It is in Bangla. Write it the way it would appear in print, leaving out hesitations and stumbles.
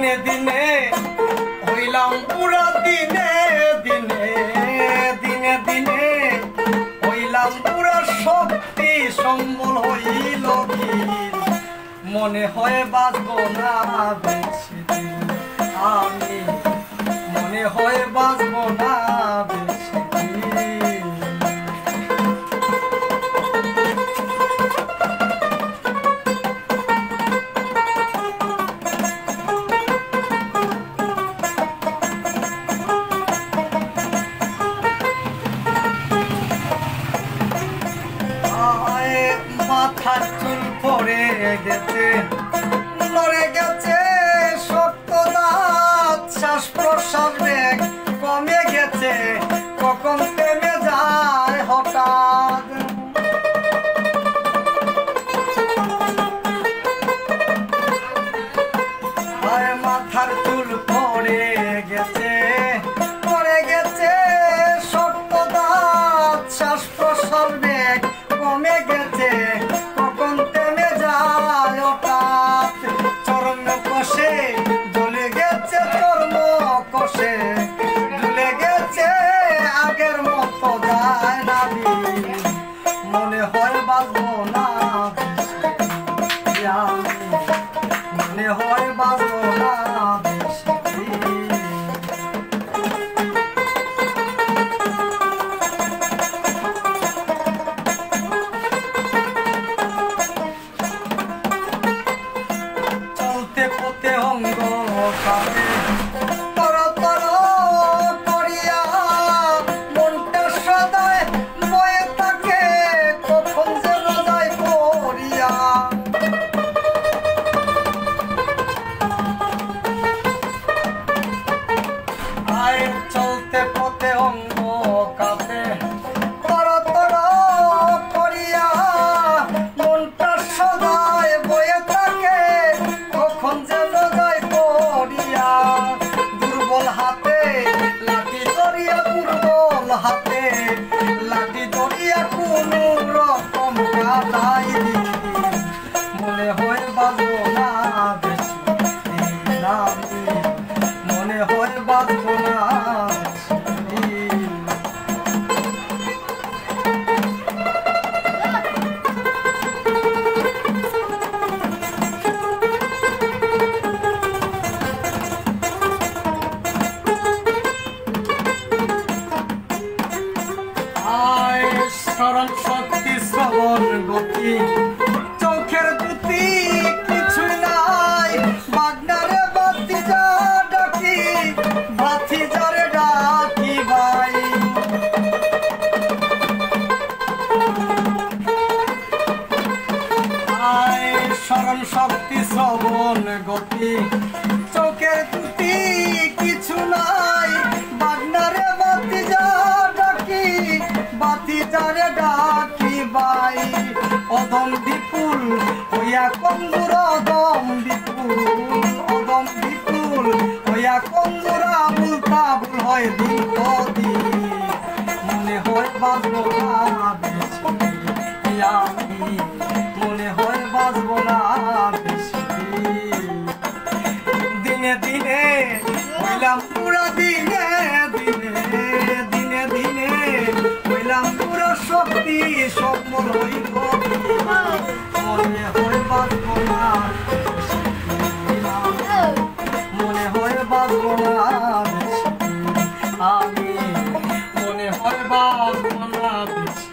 দিনে দিনে হইলাম পুরা দিনে দিনে দিনে দিনে হইলাম পুরা শক্তি সম্বল হইল কি মনে হয় বাঁচব না বেশি দিন আমি মনে হয় বাঁচব না বেশি দিন মাথার চুল পড়ে গেছে মরে গেছে শক্ত দাঁত শ্বাস প্রশ্বাস বেগ কমে গেছে কখন থেমে যায় হঠাৎ মাথার চুল পড়ে গেছে শক্ত দাঁত শ্বাস প্রশ্বাস বেগ কমে গেছে কখন থেমে যায় হঠাৎ চরম কষে জ্বলে গেছে চর্ম কষে জ্বলে গেছে আগের মতো যায় না মনে হয় বাঁচব না মনে হয় বাঁচব না অঙ্গ কাঁপে তর তর করিয়া মনটা সদায় বয়ে থাকে কখন যে রোজায় পড়িয়া আয় চলতে পথে অঙ্গ কাঁপে তর তর করিয়া মনটা সদায় বয়ে থাকে কখন যে হাতে লাঠি ধরিয়া কোন রকম কাটাই মনে হয় বাঁচব না বেশি মনে হয় বাঁচব না স্মরণ শক্তি শ্রবণ গতি চোখের দুটি কিছু নাই বাগনারে বাতি যা ডাকি বাতি যারে ডাকি ভাই স্মরণ শক্তি শ্রবণ গতি চোখের দুটি কিছু নাই বাগনারে বাতি যা ডাকি বাতি যারে ডাকি বাই অদম বিপুল হইয়া কন্দুর অদম বিপুল হইয়া কন্দুর আবুল তাবুল হয় দিন মনে হয় বাঁচব না বেশি আমি মনে হয় বাঁচব না বেশি দিনে দিনে হইলাম পুরা দিনে দিনে দিনে দিনে হইলাম পুরা শক্তি সম্বল হইল মনে হয় বাঁচব না মনে হয় বাঁচব না আমি মনে হয় বাঁচব না বেশি